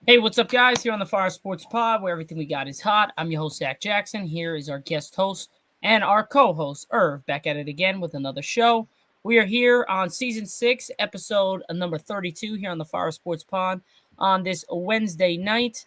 Hey, what's up, guys? Here on the Fire Sports Pod, where everything we got is hot. I'm your host, Zach Jackson. Here is our guest host and our co-host, Irv, back at it again with another show. We are here on season 6, episode number 32 here on the Fire Sports Pod on this Wednesday night.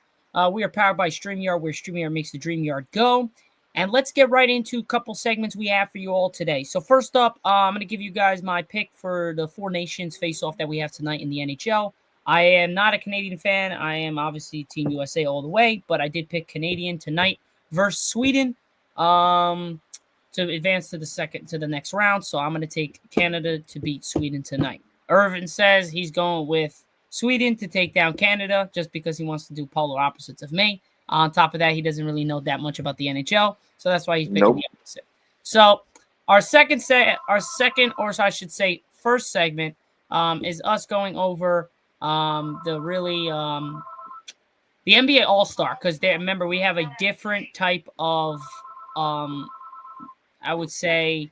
We are powered by StreamYard, where StreamYard makes the dream yard go. And let's get right into a couple segments we have for you all today. So first up, I'm going to give you guys my pick for the Four Nations face-off that we have tonight in the NHL. I am not a Canadian fan. I am obviously Team USA all the way, but I did pick Canadian tonight versus Sweden to advance to the next round. So I'm going to take Canada to beat Sweden tonight. Irvin says he's going with Sweden to take down Canada just because he wants to do polar opposites of me. On top of that, he doesn't really know that much about the NHL, so that's why he's picking the opposite. So our first segment is us going over the NBA All-Star, because remember we have a different type of I would say,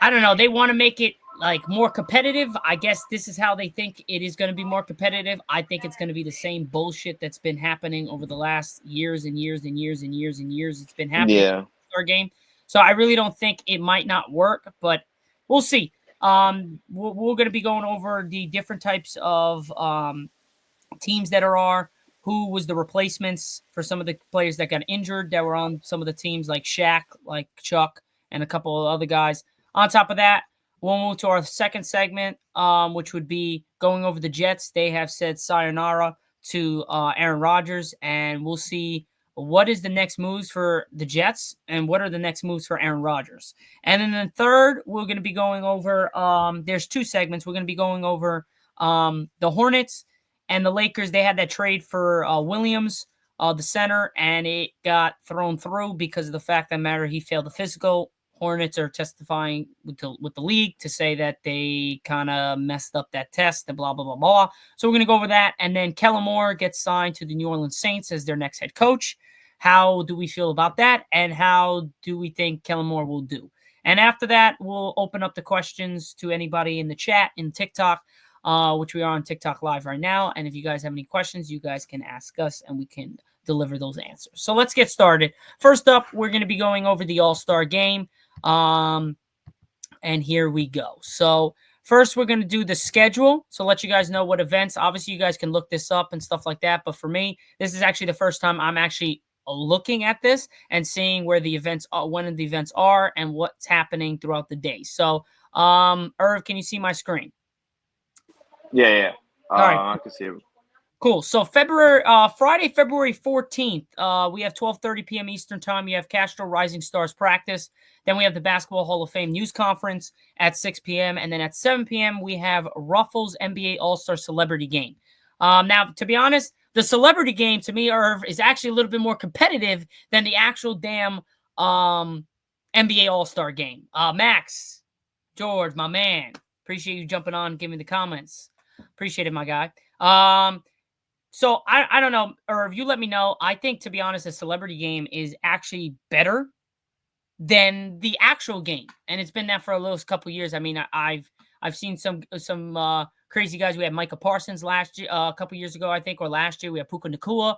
I don't know, they want to make it like more competitive. I guess this is how they think it is going to be more competitive. I think it's going to be the same bullshit that's been happening over the last years and years and years and years and years. It's been happening in the All-Star game. So I really don't think it might not work, but we'll see. We're going to be going over the different types of teams that are, who was the replacements for some of the players that got injured that were on some of the teams, like Shaq, like Chuck, and a couple of other guys. On top of that, we'll move to our second segment, which would be going over the Jets. They have said sayonara to Aaron Rodgers, and we'll see what is the next moves for the Jets and what are the next moves for Aaron Rodgers. And then the third, we're going to be going over, there's two segments. We're going to be going over the Hornets and the Lakers. They had that trade for Williams, the center, and it got thrown through because of the fact that he failed the physical. Hornets are testifying with the league to say that they kind of messed up that test and blah, blah, blah, blah. So we're going to go over that. And then Kellen Moore gets signed to the New Orleans Saints as their next head coach. How do we feel about that? And how do we think Kellen Moore will do? And after that, we'll open up the questions to anybody in the chat, in TikTok, which we are on TikTok Live right now. And if you guys have any questions, you guys can ask us and we can deliver those answers. So let's get started. First up, we're going to be going over the All-Star game. And here we go. So first, we're going to do the schedule. So let you guys know what events. Obviously, you guys can look this up and stuff like that. But for me, this is actually the first time I'm actually looking at this and seeing where the events are, when the events are, and what's happening throughout the day. So, Irv, can you see my screen? Yeah. All right. I can see it. Cool. So Friday, February 14th, we have 12:30 p.m. Eastern time. You have Castro Rising Stars practice. Then we have the Basketball Hall of Fame news conference at 6 p.m. And then at 7 p.m., we have Ruffles NBA All-Star Celebrity Game. Now, to be honest, the celebrity game to me, Irv, is actually a little bit more competitive than the actual damn NBA All-Star game. Max, George, my man, appreciate you jumping on and giving the comments. Appreciate it, my guy. So I don't know, Irv, you let me know. I think, to be honest, the celebrity game is actually better than the actual game, and it's been that for a couple years. I mean, I've seen some crazy guys. We had Micah Parsons last year, a couple years ago, I think, or last year. We had Puka Nacua.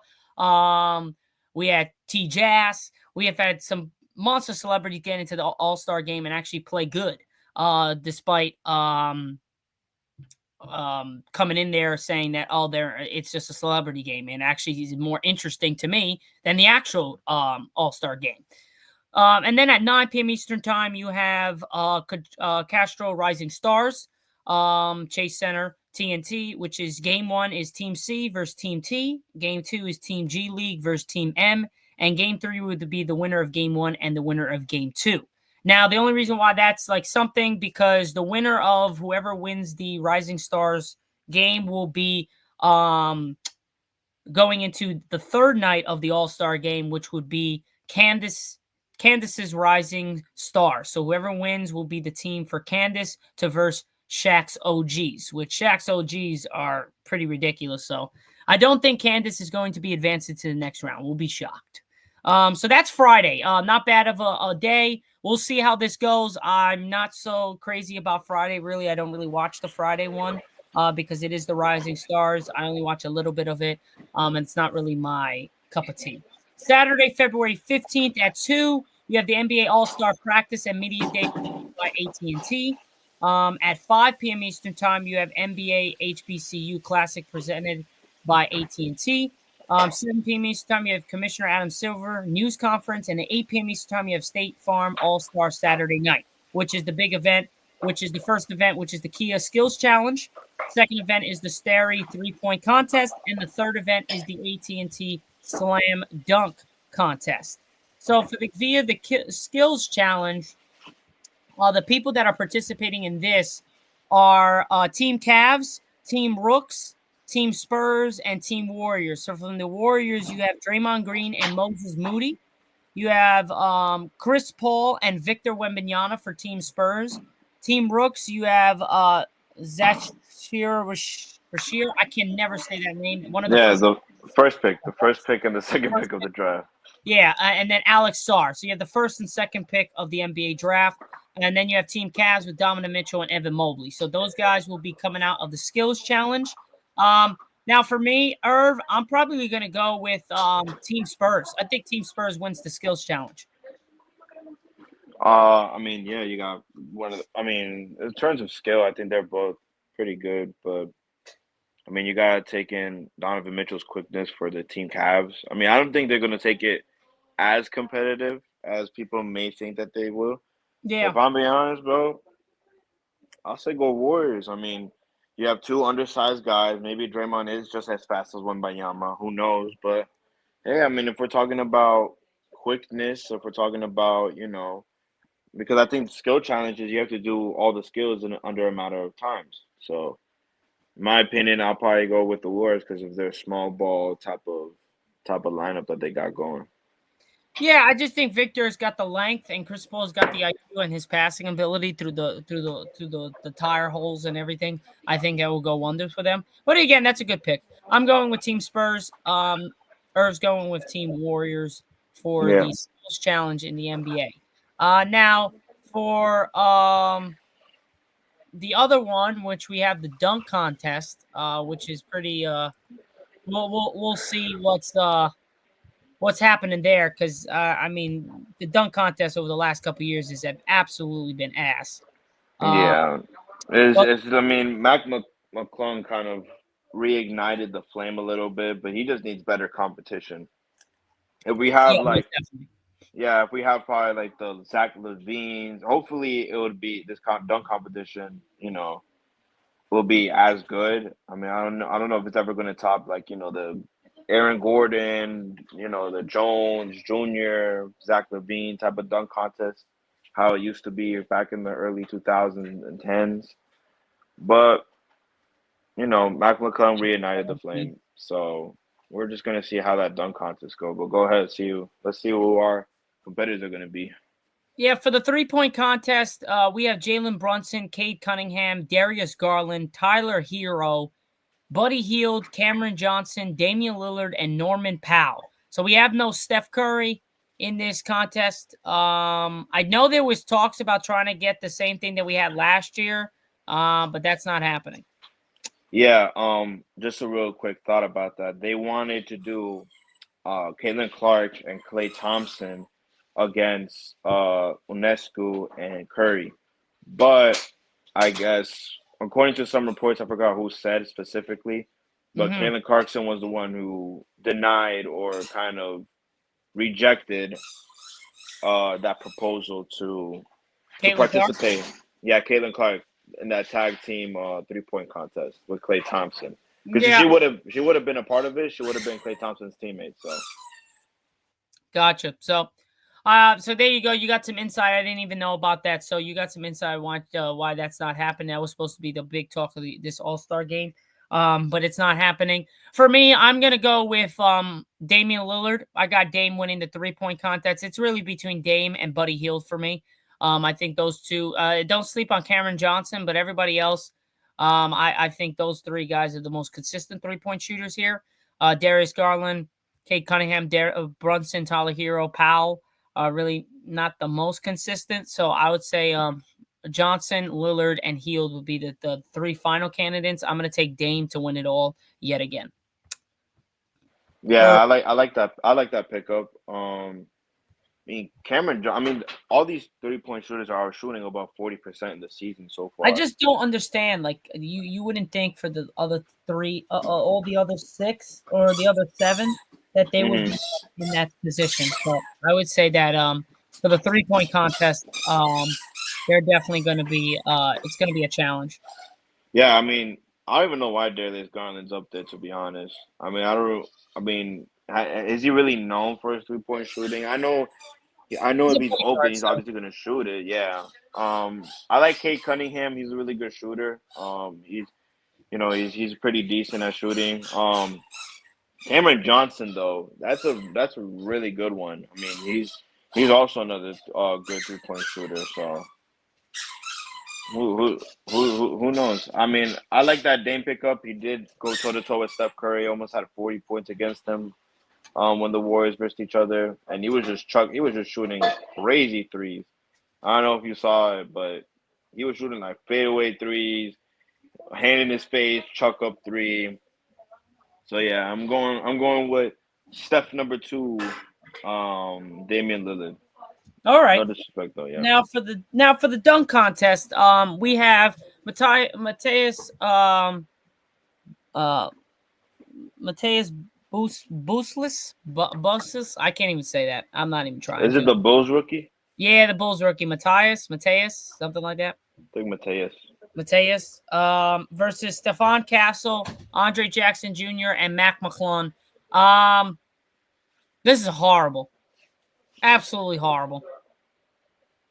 We had T. Jazz. We have had some monster celebrities get into the All-Star game and actually play good, despite coming in there saying that it's just a celebrity game, and actually is more interesting to me than the actual All-Star game. And then at 9 p.m. Eastern time, you have Castro Rising Stars, Chase Center TNT, which is game 1 is Team C versus Team T. Game 2 is Team G League versus Team M. And game 3 would be the winner of game 1 and the winner of game 2. Now, the only reason why that's like something, because the winner of whoever wins the Rising Stars game will be going into the third night of the All-Star game, which would be Candace's Rising Star. So whoever wins will be the team for Candace to verse Shaq's OGs, which Shaq's OGs are pretty ridiculous. So I don't think Candace is going to be advanced to the next round. We'll be shocked. So that's Friday. Not bad of a day. We'll see how this goes. I'm not so crazy about Friday. Really, I don't really watch the Friday one. because it is the Rising Stars. I only watch a little bit of it, and it's not really my cup of tea. Saturday, February 15th at 2, you have the NBA All-Star Practice and Media Day by AT&T. At 5 p.m. Eastern Time, you have NBA HBCU Classic presented by AT&T. 7 p.m. Eastern Time, you have Commissioner Adam Silver News Conference, and at 8 p.m. Eastern Time, you have State Farm All-Star Saturday Night, which is the big event, which is the first event, which is the Kia Skills Challenge. Second event is the Starry three-point contest, and the third event is the AT&T Slam Dunk contest. So for the via the Skills Challenge, the people that are participating in this are Team Cavs, Team Rooks, Team Spurs, and Team Warriors. So from the Warriors, you have Draymond Green and Moses Moody. You have Chris Paul and Victor Wembanyama for Team Spurs. Team Rooks, you have Zach Rashir. I can never say that name. One of the the first pick and the second pick of the draft. Yeah, and then Alex Sarr. So you have the first and second pick of the NBA draft. And then you have Team Cavs with Donovan Mitchell and Evan Mobley. So those guys will be coming out of the Skills Challenge. Now, for me, Irv, I'm probably going to go with Team Spurs. I think Team Spurs wins the Skills Challenge. I mean, yeah, you got one of the, I mean, in terms of skill, I think they're both pretty good, but I mean, you gotta take in Donovan Mitchell's quickness for the Team Cavs. I mean, I don't think they're gonna take it as competitive as people may think that they will. Yeah. If I'm being honest, bro, I'll say go Warriors. I mean, you have two undersized guys. Maybe Draymond is just as fast as Wembanyama. Who knows? But hey, I mean, if we're talking about quickness, if we're talking about, because I think skill challenges, you have to do all the skills in under a matter of times. So, in my opinion, I'll probably go with the Warriors because of their small ball type of lineup that they got going. Yeah, I just think Victor's got the length and Chris Paul's got the IQ and his passing ability through the tire holes and everything. I think that will go wonders for them. But again, that's a good pick. I'm going with Team Spurs. Irv's going with Team Warriors for Yeah. the Skills Challenge in the NBA. Now for the other one, which we have the dunk contest, which is pretty. We'll see what's happening there because I mean the dunk contest over the last couple of years has absolutely been ass. Uh, Yeah. but I mean, McClung kind of reignited the flame a little bit, but he just needs better competition. If we have yeah, most like, definitely. yeah, if we have probably like the Zach Levines, hopefully it would be this dunk competition, will be as good. I mean, I don't know if it's ever going to top like, the Aaron Gordon, the Jones Jr., Zach Levine type of dunk contest, how it used to be back in the early 2010s. But, Mac McClung reignited the flame. So we're just going to see how that dunk contest go. But go ahead, let's see who our competitors are going to be. Yeah, for the 3-point contest, we have Jalen Brunson, Cade Cunningham, Darius Garland, Tyler Hero, Buddy Hield, Cameron Johnson, Damian Lillard, and Norman Powell. So we have no Steph Curry in this contest. I know there was talks about trying to get the same thing that we had last year, but that's not happening. Yeah, just a real quick thought about that. They wanted to do Caitlin Clark and Klay Thompson against Unescu and Curry. But I guess, according to some reports, I forgot who said specifically, but Caitlin Clarkson was the one who denied or kind of rejected that proposal to participate. Clark? Yeah, Caitlin Clark in that tag team 3-point contest with Klay Thompson. Because Yeah. she would have been a part of it. She would have been Klay Thompson's teammate. So Gotcha. So there you go. You got some insight. I didn't even know about that. So you got some insight why that's not happening. That was supposed to be the big talk of this All-Star game, but it's not happening. For me, I'm gonna go with Damian Lillard. I got Dame winning the 3-point contest. It's really between Dame and Buddy Hield for me. I think those two. Don't sleep on Cameron Johnson, but everybody else. I think those three guys are the most consistent 3-point shooters here. Darius Garland, Cade Cunningham, Brunson, Tyler Hero, Powell. Really not the most consistent. So I would say Johnson, Lillard, and Hield would be the three final candidates. I'm going to take Dame to win it all yet again. Yeah, Or I like that. I like that pickup. I mean, all these 3-point shooters are shooting about 40% in the season so I far. just don't understand. Like you wouldn't think for the other three, all the other six or the other seven, that they would Hmm. be in that position. But I would say that for the 3-point contest, they're definitely going to be it's going to be a challenge. Yeah, I mean, I don't even know why Darius Garland's up there. To be honest, I mean, I don't. I mean, is he really known for his 3-point shooting? I know He's if a he's point open, guard, he's so obviously gonna shoot it. Yeah. I like Kate Cunningham. He's a really good shooter. He's pretty decent at shooting. Cameron Johnson though, that's a really good one. I mean, he's also another good 3-point shooter. So who who who knows? I mean, I like that Dame pickup. He did go toe to toe with Steph Curry. Almost had 40 points against him. When the Warriors versed each other, and he was just shooting crazy threes. I don't know if you saw it, but he was shooting like fadeaway threes, hand in his face, chuck up three. So yeah, I'm going with Steph number two, Damian Lillard. all No right. disrespect though, yeah. Now for the dunk contest, we have Mateus uh Mateus Boostless. I can't even say that. I'm not even trying Is it to. the Bulls rookie? Yeah, the Bulls rookie Mateus, something like that. I think Mateus. Mateus versus Stephon Castle, Andre Jackson Jr., and Mac McClung. This is horrible. Absolutely horrible.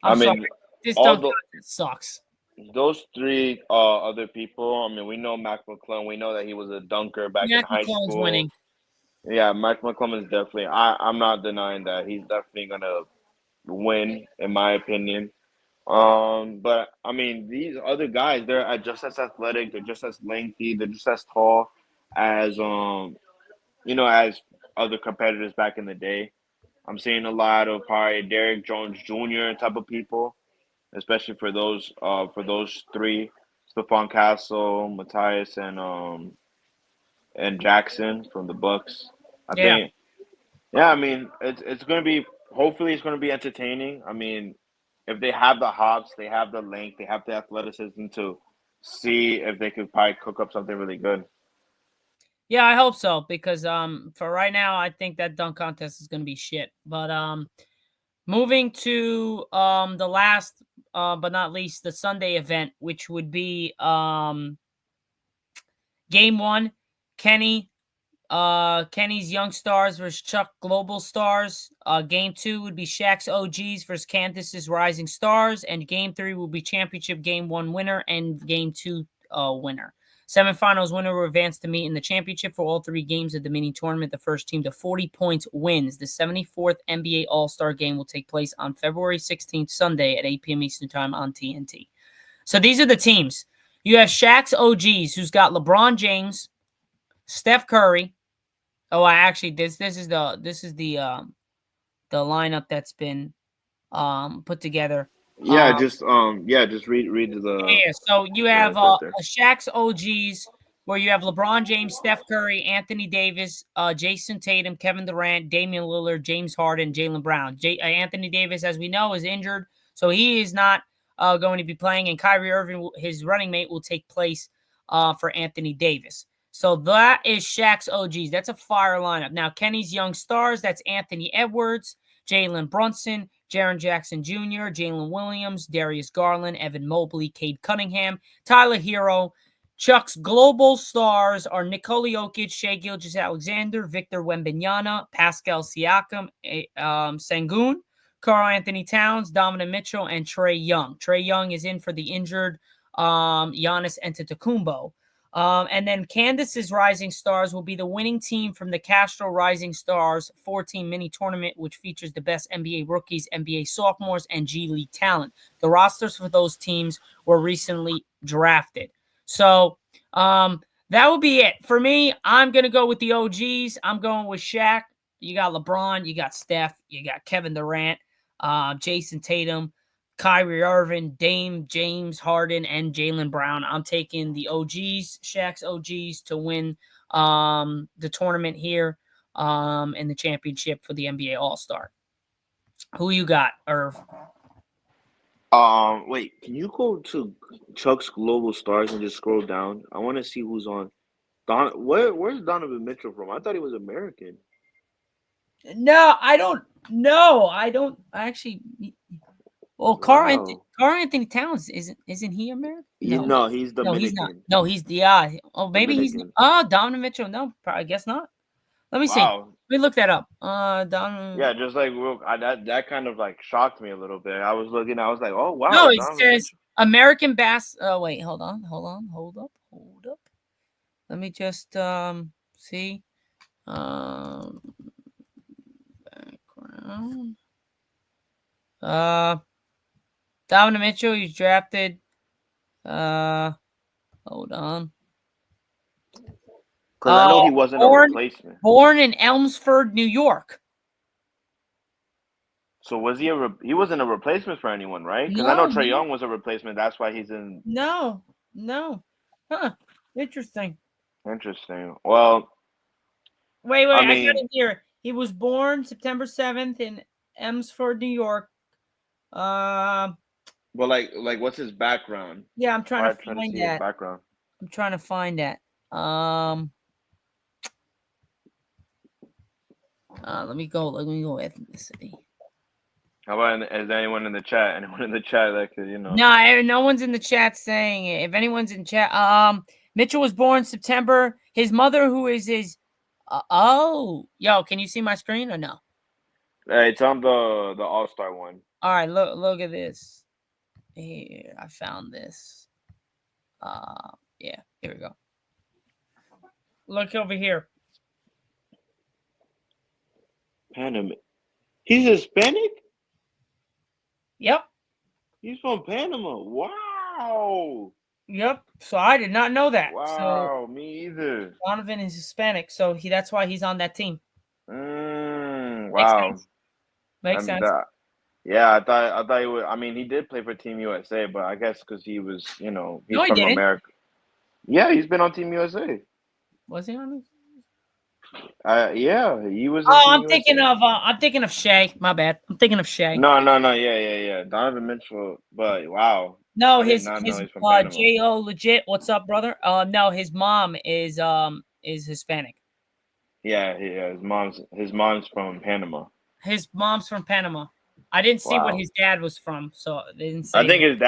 I I'm sorry. mean, This all dunk the contest sucks. those three other people. I mean, we know Mac McClung. We know that he was a dunker back in Mac high McClung's school. winning. Yeah, Mac McClung is definitely. I'm not denying that he's definitely gonna win, in my opinion. But I mean, these other guys, they're just as athletic, they're just as lengthy, they're just as tall as as other competitors back in the day. I'm seeing a lot of probably Derrick Jones Jr. type of people, especially for those three, Stephon Castle, Matthias, and Jackson from the Bucks. I Yeah. think, yeah, I mean, it's gonna be hopefully it's gonna be entertaining. I mean, if they have the hops, they have the length, they have the athleticism to see if they could probably cook up something really good. Yeah, I hope so because for right now I think that dunk contest is going to be shit. But moving to the last but not least the Sunday event, which would be game 1, Kenny Kenny's Young Stars versus Chuck Global Stars. Game 2 would be Shaq's OGs versus Candace's Rising Stars, and Game 3 will be Championship Game 1 winner and Game 2 winner. Semifinals winner will advance to meet in the championship for all 3 games of the mini tournament. The first team to 40 points wins. The 74th NBA All-Star Game will take place on February 16th, Sunday at 8 p.m. Eastern Time on TNT. So these are the teams. You have Shaq's OGs, who's got LeBron James, Steph Curry. Oh, I actually this is the lineup that's been put together. Yeah, just read the Yeah, so you have lineup right there. a Shaq's OGs where you have LeBron James, Steph Curry, Anthony Davis, Jason Tatum, Kevin Durant, Damian Lillard, James Harden, Jaylen Brown. Anthony Davis, as we know, is injured, so he is not going to be playing, and Kyrie Irving, his running mate, will take place for Anthony Davis. So that is Shaq's OGs. That's a fire lineup. Now, Kenny's Young Stars, that's Anthony Edwards, Jalen Brunson, Jaren Jackson Jr., Jalen Williams, Darius Garland, Evan Mobley, Cade Cunningham, Tyler Hero. Chuck's global stars are Nikola Jokic, Shai Gilgeous-Alexander, Victor Wembanyama, Pascal Siakam, Sengun, Karl Anthony Towns, Donovan Mitchell, and Trae Young. Trae Young is in for the injured Giannis Antetokounmpo. And then Candace's Rising Stars will be the winning team from the Castro Rising Stars 4-team mini tournament, which features the best NBA rookies, NBA sophomores, and G League talent. The rosters for those teams were recently drafted. So that will be it. For me, I'm going to go with the OGs. I'm going with Shaq. You got LeBron. You got Steph. You got Kevin Durant, Jason Tatum, Kyrie Irving, Dame, James Harden, and Jaylen Brown. I'm taking the OGs, Shaq's OGs, to win the tournament here and the championship for the NBA All-Star. Who you got, Irv? Wait, can you go to Chuck's Global Stars and just scroll down? I want to see who's on. Where's Donovan Mitchell from? I thought he was American. No, I don't know. I actually. Well, Wow. Carl Anthony Towns isn't he American? No, he's No, he's not. Dominican. No, he's the maybe he's Dominican. Donovan Mitchell. No, I guess not. Let me see. Let Wow. me look that up. Donovan. Yeah, just like that kind of like shocked me a little bit. I was looking, I was like, oh wow, No, it Donovan says Mitchell. American Bass. Wait, hold up. Let me just see. Background. Donovan Mitchell, he's drafted. Hold on. Because I know he wasn't a replacement. Born in Elmsford, New York. So was he he wasn't a replacement for anyone, right? Because I know Trae Young was a replacement. That's why he's in. No. Huh. Interesting. Well, wait. I got it here. He was born September 7th in Elmsford, New York. But like what's his background? Yeah, I'm trying to find see that. his background. I'm trying to find that. Let me go ethnicity. How about is anyone in the chat? Anyone in the chat that could, you know? No one's in the chat saying it. If anyone's in chat, Mitchell was born September. His mother, who is his, yo, can you see my screen or no? It's on the All-Star one. All right, look at this. Here, I found this. Yeah, here we go. Look over here. Panama. He's Hispanic? Yep. He's from Panama. Wow. Yep. So I did not know that. Wow, me either. Donovan is Hispanic, so that's why he's on that team. Wow. Makes sense. Yeah, I thought he would. I mean, he did play for Team USA, but I guess because he was, he's from America. Yeah, he's been on Team USA. Was he on it? Yeah, he was. I'm thinking of Shea. My bad. I'm thinking of Shea. No. Yeah. Donovan Mitchell, but wow. No, his J.O. legit. What's up, brother? No, his mom is Hispanic. Yeah. His mom's from Panama. His mom's from Panama. I didn't see what his dad was from, so they didn't say. I think his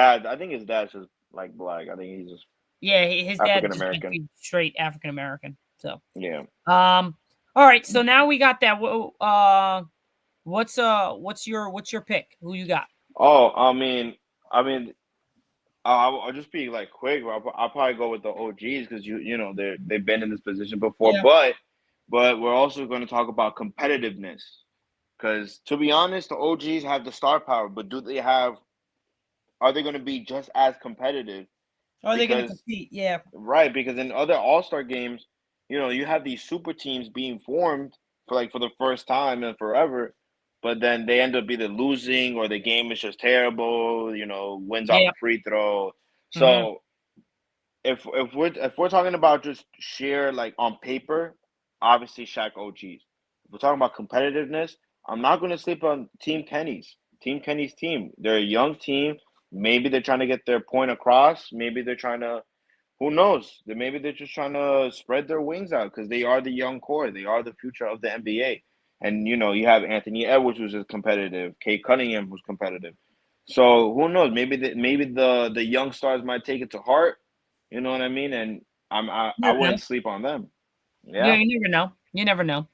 dad's just like black. I think he's just his dad African American, straight African American. So yeah. All right. So now we got that. What's your pick? Who you got? Oh, I'll just be like quick. I'll probably go with the OGs because they've been in this position before. Yeah. But we're also going to talk about competitiveness because to be honest, the OGs have the star power, but are they going to be just as competitive? Are they going to compete? Yeah. Right, because in other All-Star games, you have these super teams being formed for the first time and forever, but then they end up either losing or the game is just terrible, wins off a free throw. So if we're talking about just sheer on paper, obviously Shaq OGs. If we're talking about competitiveness, I'm not going to sleep on Team Kenny's team. They're a young team. Maybe they're trying to get their point across. Maybe they're trying to, who knows? Maybe they're just trying to spread their wings out because they are the young core. They are the future of the NBA. And, you have Anthony Edwards, who's competitive. Kate Cunningham, who's competitive. So who knows? Maybe the young stars might take it to heart. You know what I mean? And I wouldn't sleep on them. Yeah, you never know.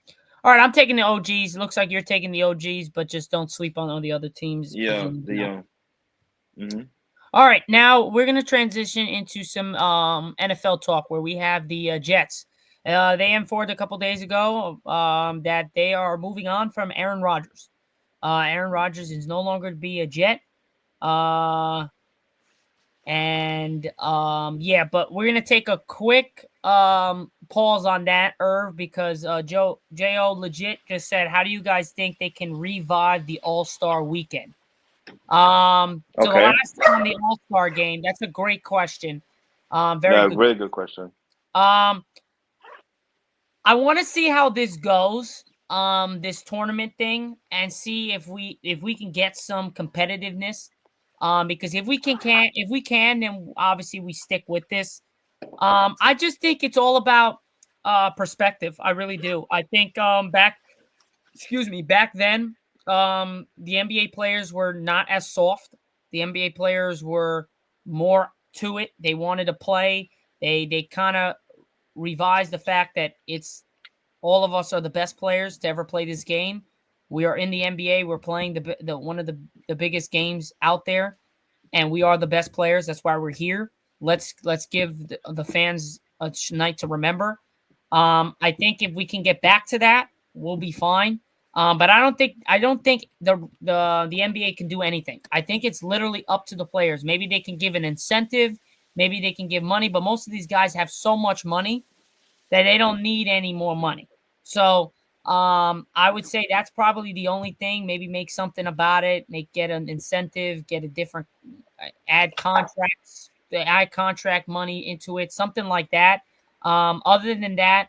All right, I'm taking the OGs. Looks like you're taking the OGs, but just don't sleep on all the other teams. Yeah, the young. Mm-hmm. All right, now we're going to transition into some NFL talk where we have the Jets. They informed a couple days ago that they are moving on from Aaron Rodgers. Aaron Rodgers is no longer to be a Jet. But we're going to take a quick pause on that, Irv, because J.O. legit just said, how do you guys think they can revive the All-Star weekend? So the Okay. last thing on the All-Star game, that's a great question. Very Yeah, good. really good question. Um, I want to see how this goes, this tournament thing, and see if we can get some competitiveness. Because if we can, then obviously we stick with this. I just think it's all about perspective. I really do. I think back then, the NBA players were not as soft. The NBA players were more to it. They wanted to play. They kind of revised the fact that it's all of us are the best players to ever play this game. We are in the NBA. We're playing the one of the biggest games out there, and we are the best players. That's why we're here. Let's give the fans a night to remember. I think if we can get back to that, we'll be fine. But I don't think the NBA can do anything. I think it's literally up to the players. Maybe they can give an incentive, maybe they can give money, but most of these guys have so much money that they don't need any more money. So I would say that's probably the only thing. Maybe make something about it, get an incentive, get a different add contracts, add contract money into it, something like that. Other than that,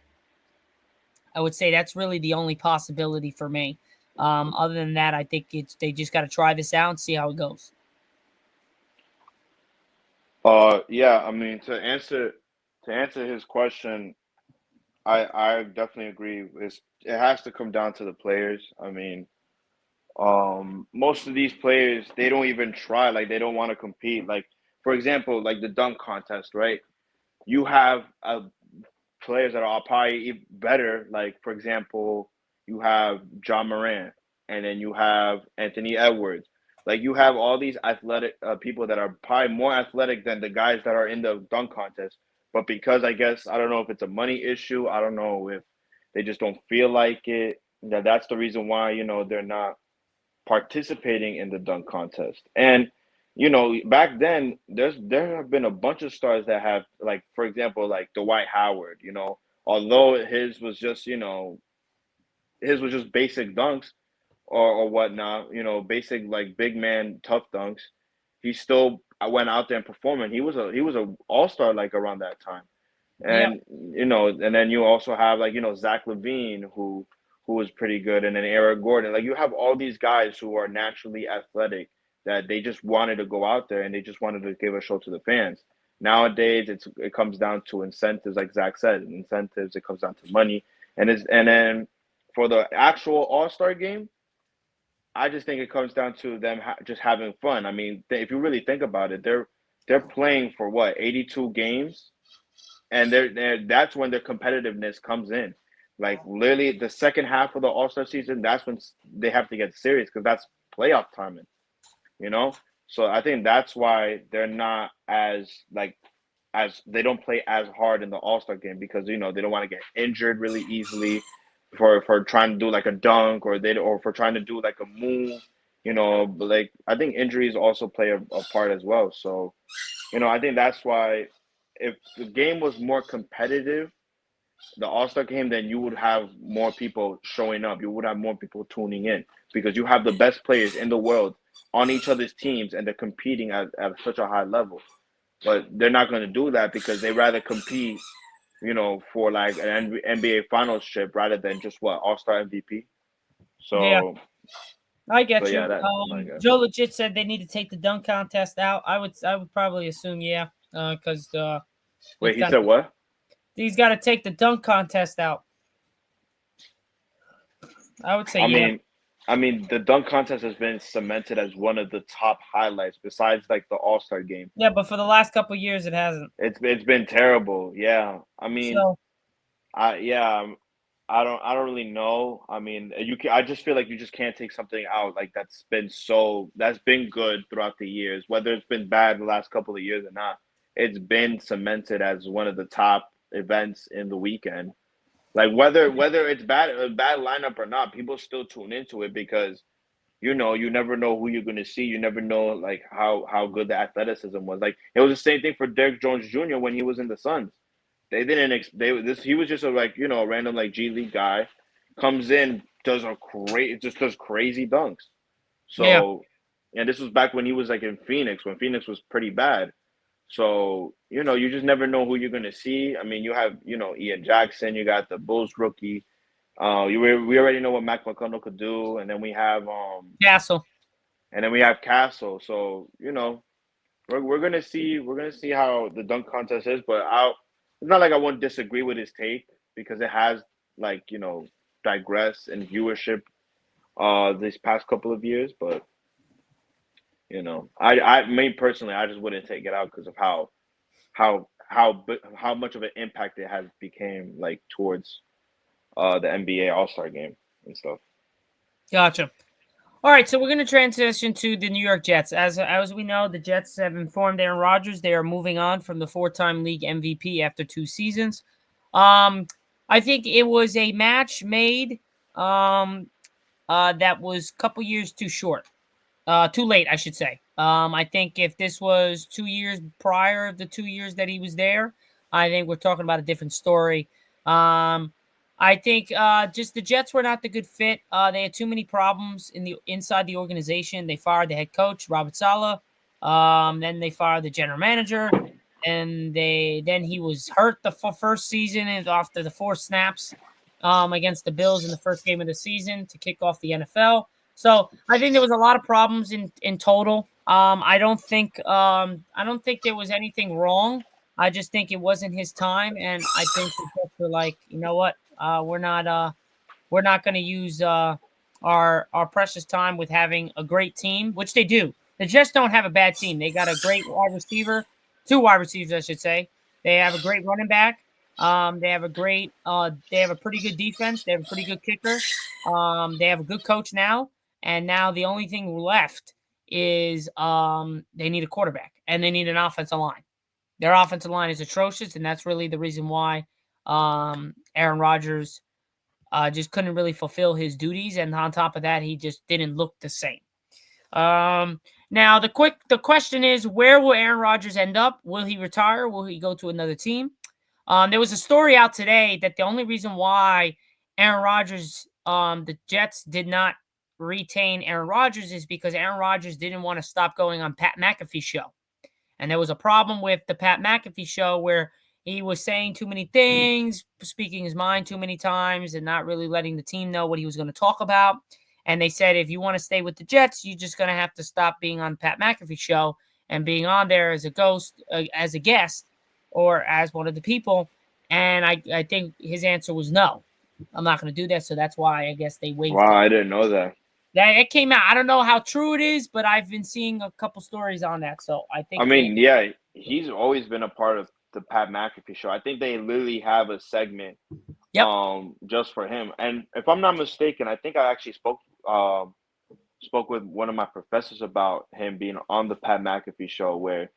I would say that's really the only possibility for me. Other than that, I think they just got to try this out and see how it goes. Yeah, I mean to answer his question, I definitely agree. It has to come down to the players. I mean, most of these players they don't even try. Like they don't want to compete. Like for example, like the dunk contest, right? You have players that are probably better. Like for example, you have John Moran, and then you have Anthony Edwards. Like you have all these athletic people that are probably more athletic than the guys that are in the dunk contest. But because I guess I don't know if it's a money issue, I don't know if they just don't feel like it. That's the reason why they're not participating in the dunk contest. And back then there have been a bunch of stars that have like for example like Dwight Howard, although his was just basic dunks or whatnot, basic like big man tough dunks. He still went out there and performed and he was a all-star like around that time. Yeah, And and then you also have like Zach Levine who was pretty good, and then Eric Gordon. Like you have all these guys who are naturally athletic that they just wanted to go out there and they just wanted to give a show to the fans. Nowadays, it comes down to incentives, like Zach said, incentives. It comes down to money, and then for the actual All Star game, I just think it comes down to them just having fun. I mean, if you really think about it, they're playing for what 82 games and that's when their competitiveness comes in. Like literally, the second half of the All Star season, that's when they have to get serious because that's playoff timing. You know, so I think that's why they're not as they don't play as hard in the All Star game because they don't want to get injured really easily for trying to do like a dunk or for trying to do like a move. But like I think injuries also play a part as well. So I think that's why if the game was more competitive, the All Star game, then you would have more people showing up. You would have more people tuning in because you have the best players in the world on each other's teams and they're competing at such a high level. But they're not going to do that because they rather compete, for like an NBA Finals trip rather than just what All Star MVP. yeah, So, I so get yeah, you. that's my guess. Joe legit said they need to take the dunk contest out. I would probably assume yeah, because he's Wait, he got said what? he's got to take the dunk contest out. I would say I yeah. mean, the dunk contest has been cemented as one of the top highlights besides like the All Star game. Yeah, but for the last couple years, it hasn't. It's been terrible. Yeah, I mean, So I yeah, I don't really know. I mean, I just feel like you just can't take something out like that's been good throughout the years, whether it's been bad the last couple of years or not. It's been cemented as one of the top events in the weekend. Like whether it's a bad lineup or not, people still tune into it because you never know who you're going to see. You never know like how good the athleticism was. Like it was the same thing for Derek Jones Jr. when he was in the Suns. They didn't they this he was just a like a random like G League guy comes in does crazy dunks. yeah, So And this was back when he was like in Phoenix, when Phoenix was pretty bad. So, you just never know who you're gonna see. I mean, you have, Ian Jackson, you got the Bulls rookie. We already know what Mac McConnell could do, and then we have Castle. Castle. So, we're gonna see how the dunk contest is, but it's not like I won't disagree with his take because it has like, digressed in viewership these past couple of years, but me personally, I just wouldn't take it out because of how much of an impact it has became like towards the NBA All-Star game and stuff. Gotcha. All right, so we're going to transition to the New York Jets. As we know, the Jets have informed Aaron Rodgers they are moving on from the four-time league MVP after 2 seasons. I think it was a match made that was a couple years too short. Too late, I should say. I think if this was 2 years prior of the 2 years that he was there, I think we're talking about a different story. I think just the Jets were not the good fit. They had too many problems inside the organization. They fired the head coach, Robert Saleh. Then they fired the general manager, and then he was hurt the first season and after the 4 snaps against the Bills in the first game of the season to kick off the NFL. So I think there was a lot of problems in total. I don't think there was anything wrong. I just think it wasn't his time, and I think the Jets were like, you know what, we're not going to use our precious time with having a great team, which they do. The Jets don't have a bad team. They got a great wide receiver, 2 wide receivers, I should say. They have a great running back. They have a pretty good defense. They have a pretty good kicker. They have a good coach now. And now the only thing left is they need a quarterback and they need an offensive line. Their offensive line is atrocious, and that's really the reason why Aaron Rodgers just couldn't really fulfill his duties. And on top of that, he just didn't look the same. Now the question is, where will Aaron Rodgers end up? Will he retire? Will he go to another team? There was a story out today that the only reason why Aaron Rodgers, the Jets did not retain Aaron Rodgers is because Aaron Rodgers didn't want to stop going on Pat McAfee's show. And there was a problem with the Pat McAfee show where he was saying too many things, speaking his mind too many times, and not really letting the team know what he was going to talk about. And they said, if you want to stay with the Jets, you're just going to have to stop being on Pat McAfee show and being on there as a guest, or as one of the people. And I think his answer was no. I'm not going to do that. So that's why I guess they waived Wow, him. I didn't know that. It came out. I don't know how true it is, but I've been seeing a couple stories on that. So I think. I mean, yeah, he's always been a part of the Pat McAfee show. I think they literally have a segment, Yep. just for him. And if I'm not mistaken, I think I actually spoke with one of my professors about him being on the Pat McAfee show, where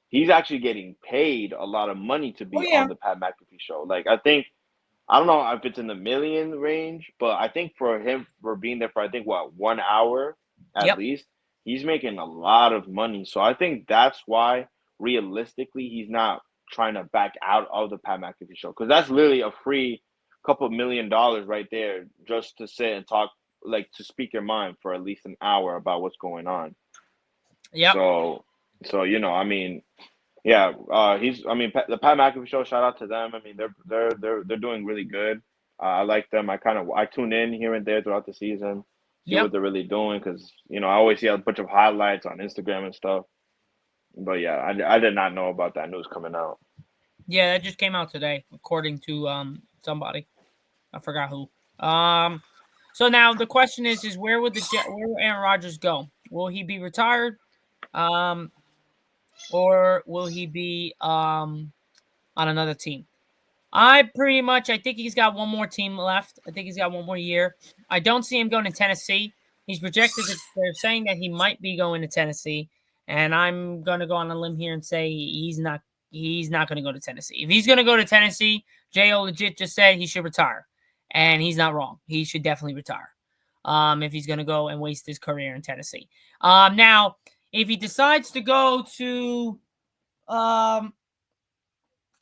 he's actually getting paid a lot of money to be on the Pat McAfee show. Like, I don't know if it's in the million range, but I think for him, for being there for, 1 hour at least, he's making a lot of money. So I think that's why, realistically, he's not trying to back out of the Pat McAfee show. Because that's literally a free couple $1 million right there just to sit and talk, like, to speak your mind for at least an hour about what's going on. Yeah. So I mean, yeah, the Pat McAfee show. Shout out to them. I mean, they're doing really good. I like them. I tune in here and there throughout the season, see what they're really doing, because I always see a bunch of highlights on Instagram and stuff. But yeah, I did not know about that news coming out. Yeah, that just came out today, according to somebody. I forgot who. So now the question is where will Aaron Rodgers go? Will he be retired? Or will he be on another team? I think he's got one more team left. I think he's got one more year. I don't see him going to Tennessee. He's projected that they're saying that he might be going to Tennessee, and I'm going to go on a limb here and say he's not going to go to Tennessee. If he's going to go to Tennessee, J.O. legit just said he should retire, and he's not wrong. He should definitely retire if he's going to go and waste his career in Tennessee. Now, if he decides to go to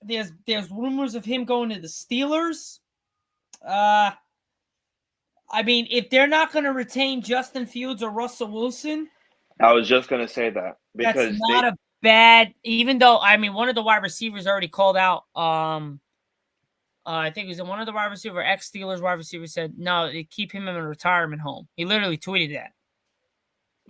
there's rumors of him going to the Steelers. I mean, if they're not going to retain Justin Fields or Russell Wilson, I was just gonna say that That's because not a bad. Even though I mean, one of the wide receivers already called out. I think it was one of the wide receiver, ex-Steelers wide receiver said, no, they keep him in a retirement home. He literally tweeted that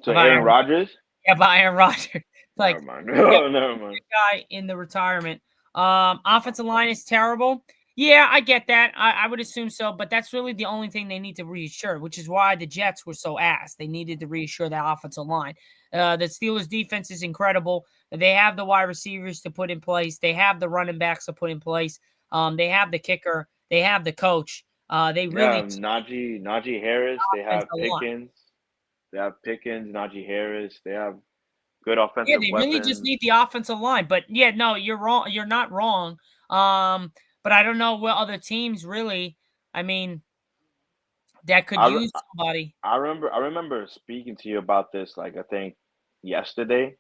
so Aaron Rodgers. about Aaron Rodgers. Never Like, mind. yeah, Never mind. guy in the retirement. Offensive line is terrible. Yeah, I get that. I would assume so, but that's really the only thing they need to reassure, which is why the Jets were so ass. They needed to reassure that offensive line. The Steelers' defense is incredible. They have the wide receivers to put in place. They have the running backs to put in place. They have the kicker. They have the coach. They really Najee Harris. They have offensive line. Pickens. Najee Harris. They have good Yeah, offensive they really just weapons. need the offensive line. But yeah, no, you're wrong. You're not wrong. But I don't know what other teams really. I mean, that could use somebody. I remember speaking to you about this, like I think yesterday,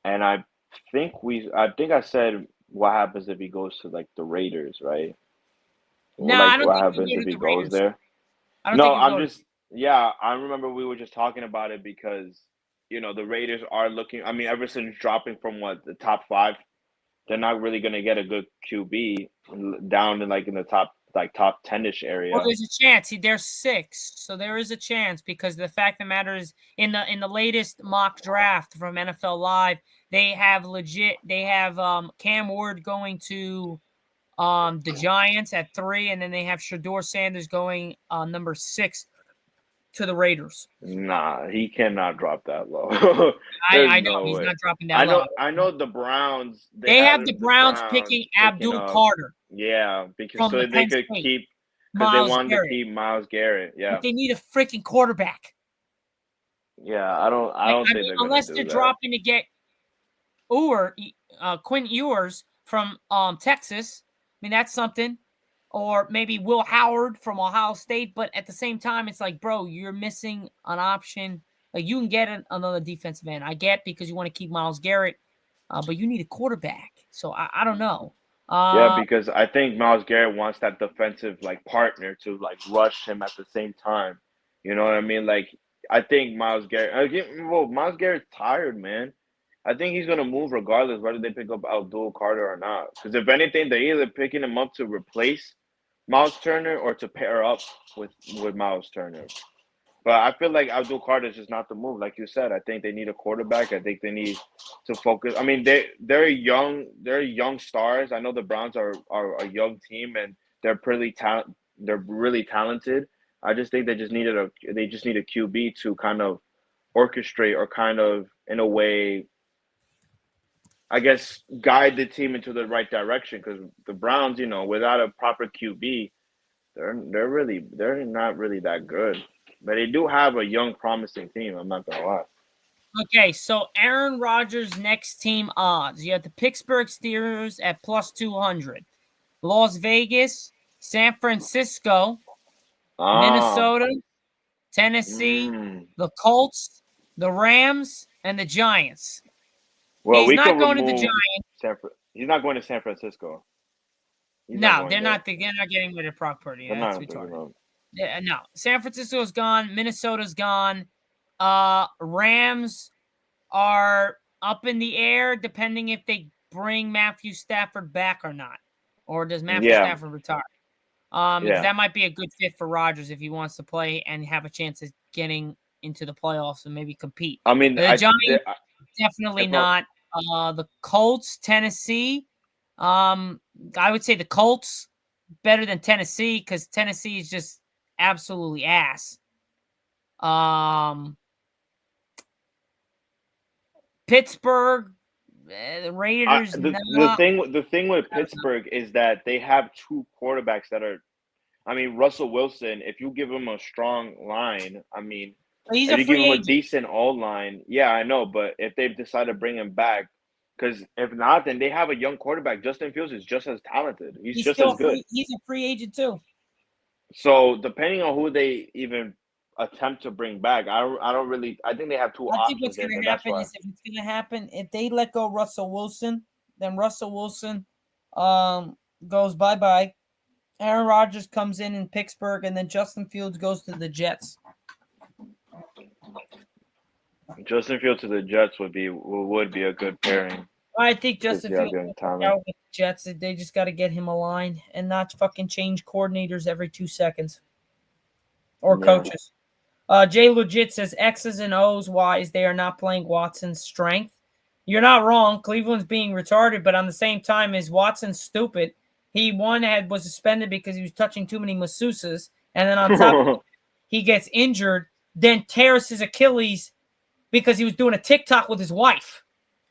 and I think I said what happens if he goes to like the Raiders, right? Or No, I like don't what think you happens go if to he the goes Raiders. there? I don't No, think you I'm go to. just yeah. I remember we were just talking about it because the Raiders are looking. I mean, ever since dropping from what the top five, they're not really gonna get a good QB down in like in the top 10ish Well, area. there's a chance. They're 6, so there is a chance because the fact of the matter is, in the latest mock draft from NFL Live, they have Cam Ward going to the Giants at 3, and then they have Shador Sanders going number 6 to the Raiders. Nah, he cannot drop that low. There's I know no he's way. not dropping that low. I know the Browns. They They have have the the Browns Browns picking picking Abdul up. Carter Yeah, because from so the they Penn could State. keep because they Myles wanted to Garrett. keep Myles Garrett. But Yeah, they need a freaking quarterback. yeah. I don't think they're gonna Unless they're do that. dropping to get Quinn Ewers from Texas. I mean, that's something. Or maybe Will Howard from Ohio State. But at the same time, it's like, bro, you're missing an option. Like, you can get another defensive end. I get because you want to keep Myles Garrett, but you need a quarterback. So I don't know. Yeah, because I think Myles Garrett wants that defensive like partner to like rush him at the same time. You know what I mean? Like I think Myles Garrett. Well, Myles Garrett's tired, man. I think he's gonna move regardless whether they pick up Abdul Carter or not. Because if anything, they're either picking him up to replace Miles Turner or to pair up with Miles Turner. But I feel like Abdul Carter is just not the move, like you said. I think they need a quarterback. I think they need to focus. I mean, they're young. They're young stars. I know the Browns are a young team and they're pretty talent. They're really talented. I just think they just need a QB to kind of orchestrate or kind of in a way, I guess, guide the team into the right direction. Because the Browns, without a proper QB, they're not really that good. But they do have a young, promising team. I'm not gonna lie. Okay, so Aaron Rodgers' next team odds. You have the Pittsburgh Steelers at plus 200. Las Vegas, San Francisco, Ah, Minnesota, Tennessee, mm. the Colts, the Rams, and the Giants. Well, He's we not could going to the remove Giants. He's not going to San Francisco. He's not No, going they're there. not. They're not getting rid of Brock Purdy. They're That's not picking retarded. up. Yeah, no, San Francisco's gone. Minnesota's gone. Rams are up in the air, depending if they bring Matthew Stafford back or not, or does Matthew Yeah, Stafford retire? Because yeah. that might be a good fit for Rodgers if he wants to play and have a chance of getting into the playoffs and maybe compete. I mean, The Giants, definitely if I, not. The Colts, Tennessee. I would say the Colts better than Tennessee because Tennessee is just absolutely ass. Pittsburgh, the Raiders. the thing with Pittsburgh is that they have two quarterbacks that are. I mean, Russell Wilson. If you give him a strong line, I mean, He's if a you give free him a agent. decent all line, yeah, I know. But if they decide to bring him back, because if not, then they have a young quarterback. Justin Fields is just as talented. He's just as good. He's a free agent too. So depending on who they even attempt to bring back, I don't really. I think they have two I think options what's there. going But to that's happen why. is if they let go Russell Wilson, then Russell Wilson goes bye-bye. Aaron Rodgers comes in Pittsburgh, and then Justin Fields goes to the Jets. Justin Fields to the Jets would be a good pairing I think because Justin you have Fields young will work talent. out with the Jets. They just got to get him aligned and not fucking change coordinators every 2 seconds or Yeah. coaches. Jay Legit says X's and O's wise, they are not playing Watson's strength. You're not wrong. Cleveland's being retarded, but on the same time, is Watson stupid? He was suspended because he was touching too many masseuses, and then on top of it, he gets injured, then tears his Achilles because he was doing a TikTok with his wife.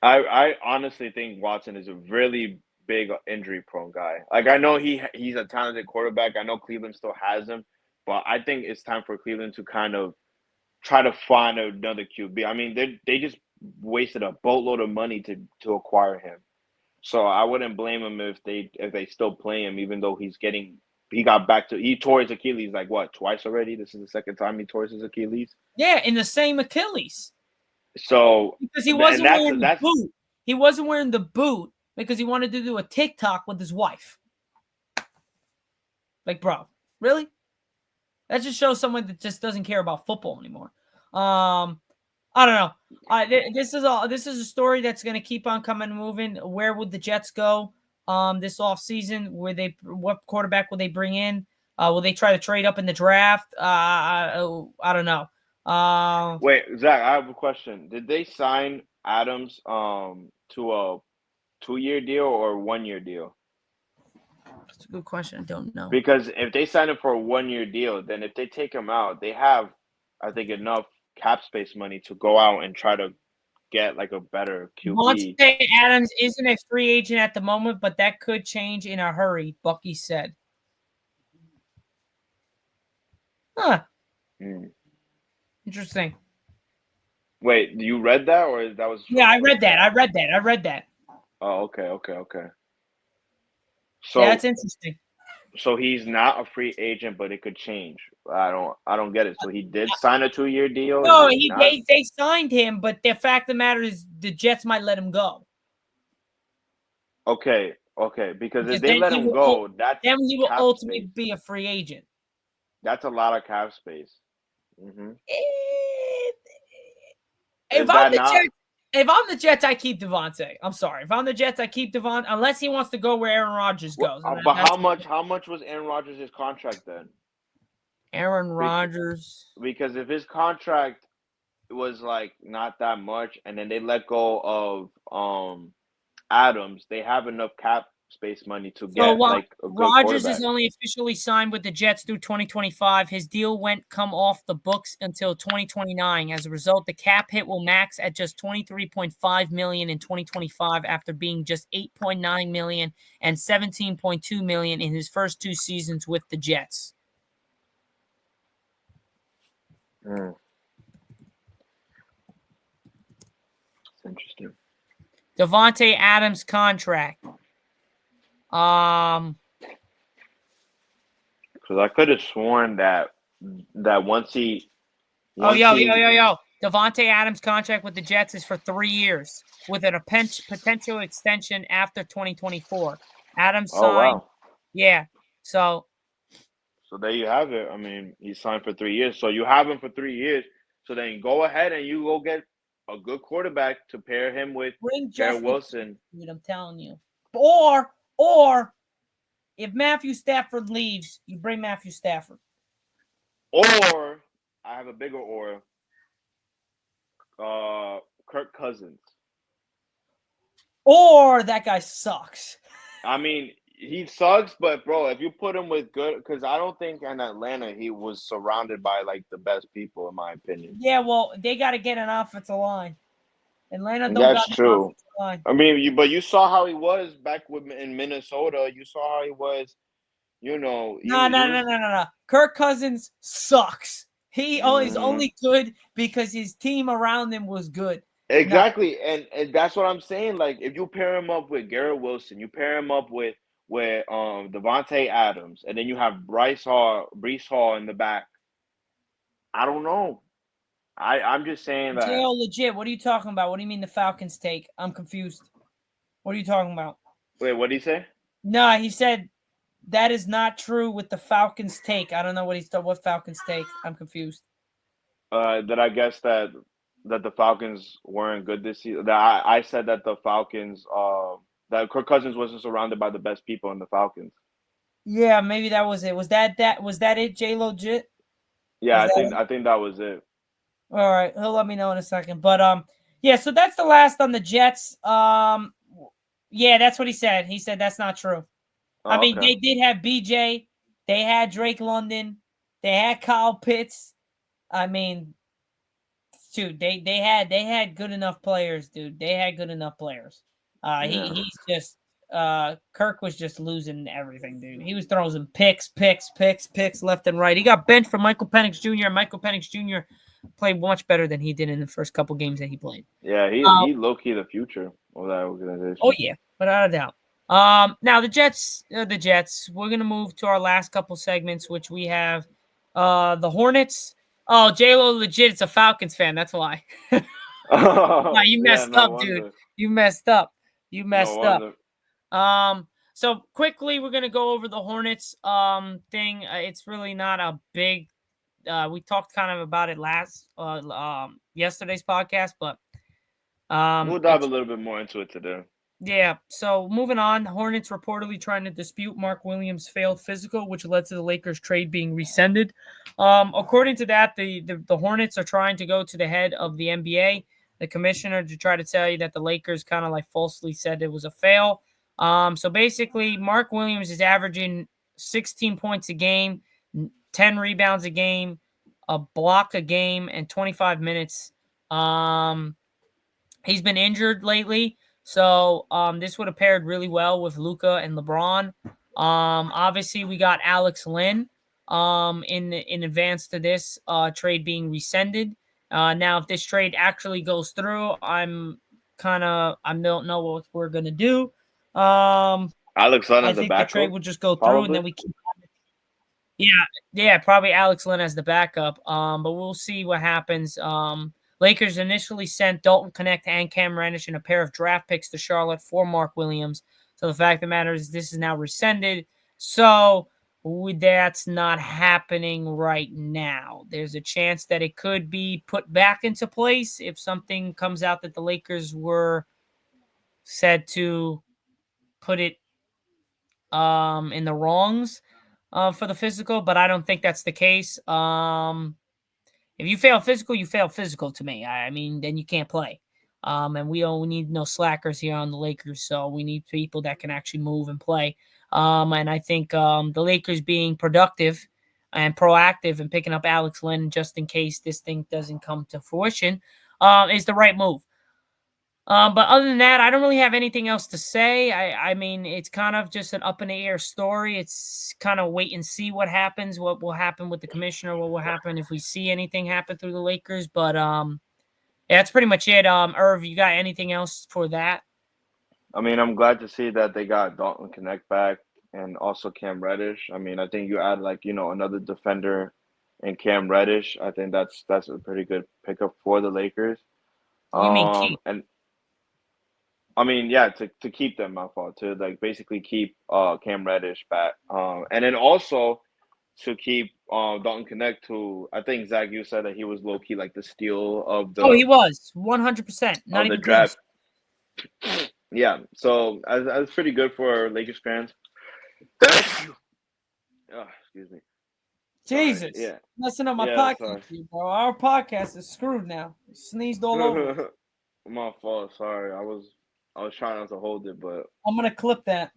I honestly think Watson is a really big injury prone guy. Like I know he's a talented quarterback. I know Cleveland still has him, but I think it's time for Cleveland to kind of try to find another QB. I mean, they just wasted a boatload of money to acquire him. So I wouldn't blame him if they still play him, even though he tore his Achilles like what, twice already? This is the second time he tore his Achilles. Yeah, in the same Achilles. So Because he and wasn't wearing the boot. He wasn't wearing the boot because he wanted to do a TikTok with his wife. Like, bro, really? That just shows someone that just doesn't care about football anymore. I don't know. This is a story that's going to keep on coming and moving. Where would the Jets go this offseason? What quarterback will they bring in? Will they try to trade up in the draft? I don't know. wait, Zach, I have a question. Did they sign Adams to a 2-year deal or 1-year deal? That's a good question. I don't know. Because if they sign him for a 1-year deal, then if they take him out, they have, I think, enough cap space money to go out and try to get like a better QB. Devontae Adams isn't a free agent at the moment, but that could change in a hurry, Bucky said. Huh. Interesting. Wait, you read that or that was? Yeah, I read that. Oh, okay. Yeah, So, that's interesting. so he's not a free agent, but it could change. I don't get it. So he did sign a 2-year deal. No, Is he not? they signed him, but the fact of the matter is the Jets might let him go. Okay. Because if Because they let him go, that's then he will cap ultimately space. be a free agent. That's a lot of cap space. If Is I'm that the not? Jets, if I'm the Jets, I keep Devontae. I'm sorry. If I'm the Jets, I keep Devontae unless he wants to go where Aaron Rodgers goes. But how much? How much was Aaron Rodgers' contract then? Aaron Rodgers. Because if his contract was like not that much, and then they let go of Adams, they have enough cap space money to So get while like a good Rodgers is quarterback. only officially signed with the Jets through 2025, his deal won't come off the books until 2029. As a result, the cap hit will max at just $23.5 million in 2025 after being just $8.9 million and $17.2 million in his first 2 seasons with the Jets. It's interesting. Devontae Adams contract. Because I could have sworn that once he Devontae Adams contract with the Jets is for 3 years with a potential extension after 2024. Adams Oh signed. wow. Yeah. So there you have it. I mean, he signed for 3 years. So you have him for 3 years. So then go ahead and you go get a good quarterback to pair him with Garrett Wilson. I'm telling you. Or if Matthew Stafford leaves, you bring Matthew Stafford. Or I have a bigger Kirk Cousins. Or that guy sucks. I mean, he sucks, but bro, if you put him with good, because I don't think in Atlanta he was surrounded by like the best people, in my opinion. Yeah, well, they got to get an offensive line. Atlanta don't That's got an true. offensive line. I mean, you saw how he was back in Minnesota. You saw how he was. No. Kirk Cousins sucks. He's only good because his team around him was good. Exactly, and that's what I'm saying. Like, if you pair him up with Garrett Wilson, you pair him up with Devontae Adams, and then you have Brees Hall in the back. I don't know. I'm just saying that. J.O. legit. What are you talking about? What do you mean the Falcons take? I'm confused. What are you talking about? Wait, what did he say? No, he said that is not true with the Falcons take. I don't know what Falcons take. I'm confused. That I guess that that the Falcons weren't good this season. That I said that the Falcons, that Kirk Cousins wasn't surrounded by the best people in the Falcons. Yeah, maybe that was it. Was that it? J legit? Yeah, Was that it? I think that was it. All right, he'll let me know in a second. But yeah. So that's the last on the Jets. Yeah, that's what he said. He said that's not true. I Oh, mean, okay. they did have BJ. They had Drake London. They had Kyle Pitts. I mean, dude, they had good enough players, dude. They had good enough players. Yeah. He's just Kirk was just losing everything, dude. He was throwing some picks left and right. He got benched for Michael Penix Jr. Michael Penix Jr. played much better than he did in the first couple games that he played. Yeah, Uh, he low key the future of that oh organization. yeah, without a doubt. Now the Jets, We're gonna move to our last couple segments, which we have the Hornets. Oh, J-Lo legit, it's a Falcons fan. That's why. No, you Yeah, messed no up, dude. wonder. You messed up. You No messed up. wonder. So quickly, we're gonna go over the Hornets thing. It's really not a big. We talked kind of about it last yesterday's podcast, but We'll dive a it's little bit more into it today. yeah. So moving on, Hornets reportedly trying to dispute Mark Williams' failed physical, which led to the Lakers trade being rescinded. According to that, the Hornets are trying to go to the head of the NBA, the commissioner, to try to tell you that the Lakers kind of like falsely said it was a fail. So basically, Mark Williams is averaging 16 points a game, 10 rebounds a game, a block a game, and 25 minutes. He's been injured lately, so this would have paired really well with Luka and LeBron. Obviously, we got Alex Lynn in advance to this trade being rescinded. Now, if this trade actually goes through, I don't know what we're gonna do. Alex Len I as a think the trade backup, will just go through, and probably. then we keep. Yeah, yeah, probably Alex Lynn as the backup. But we'll see what happens. Lakers initially sent Dalton Connect and Cam Reddish and a pair of draft picks to Charlotte for Mark Williams. So the fact of the matter is this is now rescinded. So that's not happening right now. There's a chance that it could be put back into place if something comes out that the Lakers were said to put it in the wrongs for the physical, but I don't think that's the case. If you fail physical, you fail physical to me. I mean, then you can't play. And we don't need no slackers here on the Lakers, so we need people that can actually move and play. And I think the Lakers being productive and proactive and picking up Alex Lynn just in case this thing doesn't come to fruition is the right move. But other than that, I don't really have anything else to say. I mean, it's kind of just an up in the air story. It's kind of wait and see what happens, what will happen with the commissioner, what will happen if we see anything happen through the Lakers. But yeah, that's pretty much it. Irv, you got anything else for that? I mean, I'm glad to see that they got Dalton Connect back and also Cam Reddish. I mean, I think you add like, another defender and Cam Reddish. I think that's a pretty good pickup for the Lakers. You mean keep? And I mean, yeah, to keep them, my fault, to like basically keep Cam Reddish back. And then also to keep Dalton Connect, who I think Zach, you said that he was low key like the steal Oh, he was 100%, not of the even close. draft. Yeah, so that's pretty good for Lakers fans. Oh, excuse me. Sorry. Jesus, Yeah. messing up my Yeah, podcast, sorry. bro. Our podcast is screwed now. Sneezed all over it. My fault. Sorry. I was trying not to hold it, but I'm gonna clip that.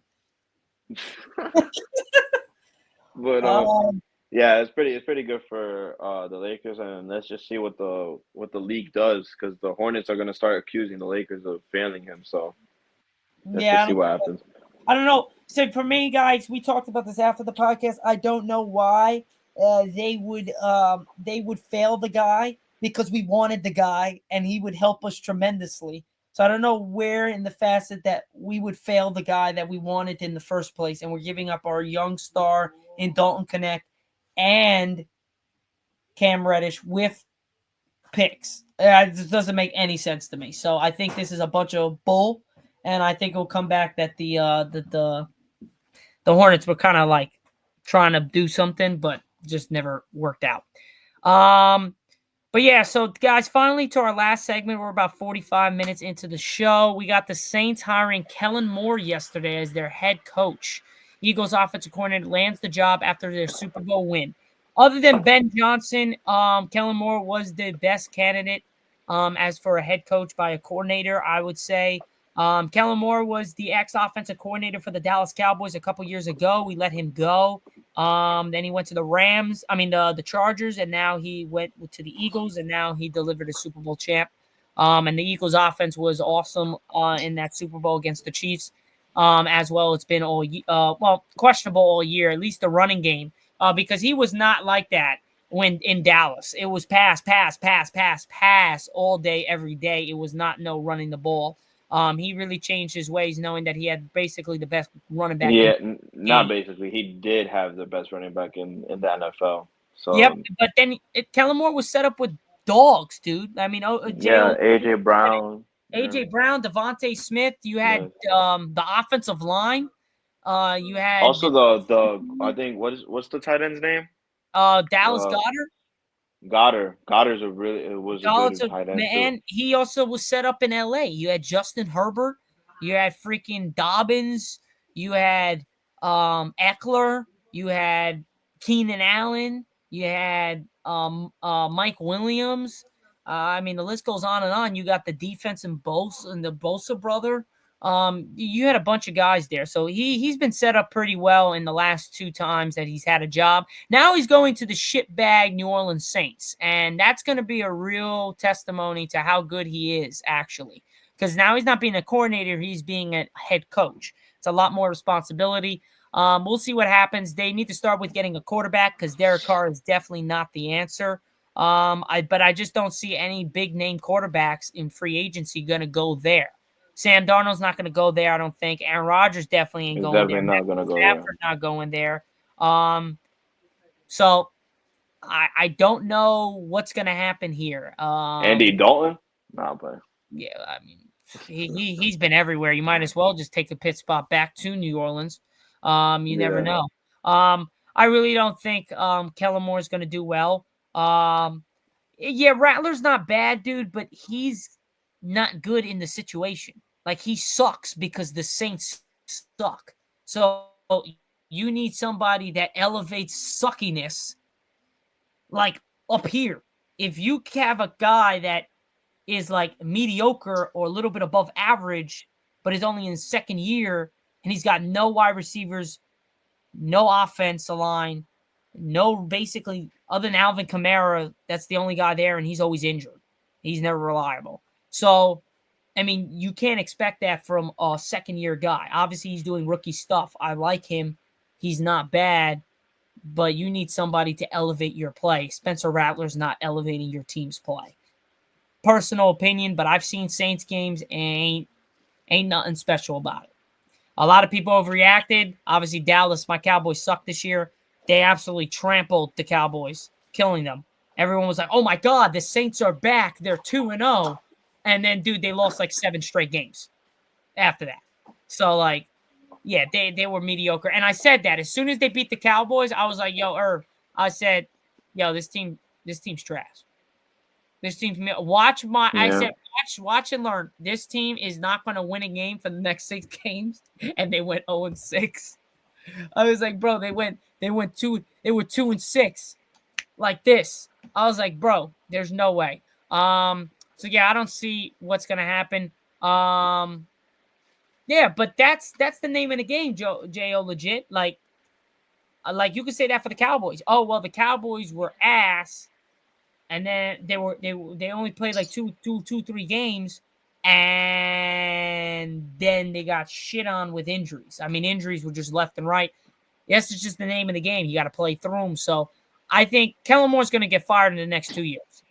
but Um, yeah, it's pretty good for the Lakers, and let's just see what the league does, because the Hornets are gonna start accusing the Lakers of failing him. So let's yeah, just see what happens. I don't know. So for me, guys, we talked about this after the podcast. I don't know why they would fail the guy because we wanted the guy and he would help us tremendously. So I don't know where in the facet that we would fail the guy that we wanted in the first place, and we're giving up our young star in Dalton Connect and Cam Reddish with picks. It doesn't make any sense to me. So I think this is a bunch of bull, and I think it'll come back that the Hornets were kind of like trying to do something, but just never worked out. But yeah, so guys, finally to our last segment. We're about 45 minutes into the show. We got the Saints hiring Kellen Moore yesterday as their head coach. Eagles offensive coordinator lands the job after their Super Bowl win. Other than Ben Johnson, Kellen Moore was the best candidate as for a head coach by a coordinator, I would say. Kellen Moore was the ex-offensive coordinator for the Dallas Cowboys a couple years ago. We let him go. Then he went to the Rams. I mean the Chargers, and now he went to the Eagles, and now he delivered a Super Bowl champ. And the Eagles' offense was awesome in that Super Bowl against the Chiefs. As well, it's been questionable all year. At least the running game, because he was not like that when in Dallas. It was pass, pass, pass, pass, pass all day, every day. It was not no running the ball. He really changed his ways, knowing that he had basically the best running back in Yeah, the not game. basically. He did have the best running back in the NFL. Yep, So but then Kellen Moore was set up with dogs, dude. I mean, yeah, J.O. AJ Brown. Yeah, AJ Brown, Devontae Smith. You had yes. the offensive line. You had Also the I think what's the tight end's name? Dallas Uh, Goddard. Goddard. Goddard's a really it was a good Dallas, tight end too. man. He also was set up in L.A. You had Justin Herbert. You had freaking Dobbins. You had Eckler. You had Keenan Allen. You had Mike Williams. I mean, the list goes on and on. You got the defense in Bosa and the Bosa brother. You had a bunch of guys there. So he's been set up pretty well in the last two times that he's had a job. Now he's going to the shitbag New Orleans Saints, and that's going to be a real testimony to how good he is, actually. Because now he's not being a coordinator, he's being a head coach. It's a lot more responsibility. We'll see what happens. They need to start with getting a quarterback because Derek Carr is definitely not the answer. But I just don't see any big name quarterbacks in free agency going to go there. Sam Darnold's not going to go there, I don't think. Aaron Rodgers definitely ain't He's going there. definitely not gonna go there. Stafford not going there. So I don't know what's going to happen here. Andy Dalton? Nah, but Yeah, I mean, he's been everywhere. You might as well just take the pit spot back to New Orleans. You never yeah. know. I really don't think Kellen Moore is going to do well. Yeah, Rattler's not bad, dude, but he's not good in the situation. Like he sucks because the Saints suck. So you need somebody that elevates suckiness like up here. If you have a guy that is like mediocre or a little bit above average, but is only in his second year and he's got no wide receivers, no offensive line, no basically other than Alvin Kamara, that's the only guy there, and he's always injured. He's never reliable. So, I mean, you can't expect that from a second year guy. Obviously, he's doing rookie stuff. I like him. He's not bad, but you need somebody to elevate your play. Spencer Rattler's not elevating your team's play. Personal opinion, but I've seen Saints games and ain't nothing special about it. A lot of people overreacted. Obviously, Dallas, my Cowboys suck this year. They absolutely trampled the Cowboys, killing them. Everyone was like, "Oh my God, the Saints are back. They're 2-0." And then, dude, they lost like 7 straight games after that. So, like, yeah, they were mediocre. And I said that as soon as they beat the Cowboys, I was like, "Yo, Irv," I said, "Yo, this team's trash. This team's watch my." I Yeah. said, "Watch and learn. This team is not going to win a game for the next 6 games," and they went 0-6. I was like, "Bro, they were 2-6 like this." I was like, "Bro, there's no way." So yeah, I don't see what's gonna happen. Yeah, but that's the name of the game, Jo legit. Like you could say that for the Cowboys. Oh well, the Cowboys were ass, and then they only played like 3 games, and then they got shit on with injuries. I mean, injuries were just left and right. Yes, it's just the name of the game. You got to play through them. So I think Kellen Moore's going to get fired in the next 2 years. Oh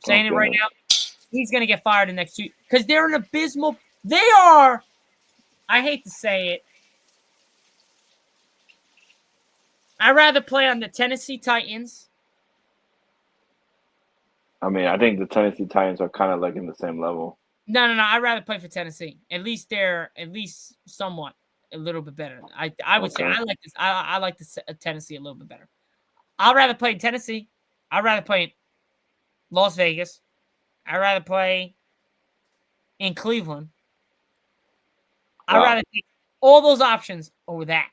Saying it right goodness. now, he's going to get fired in the next 2 because they're an abysmal. They are. I hate to say it. I'd rather play on the Tennessee Titans. I mean, I think the Tennessee Titans are kind of like in the same level. No. I'd rather play for Tennessee. At least they're somewhat a little bit better. I would say Okay. I like this. I like the Tennessee a little bit better. I'd rather play in Tennessee. I'd rather play in Las Vegas. I'd rather play in Cleveland. I'd rather take all those options over that.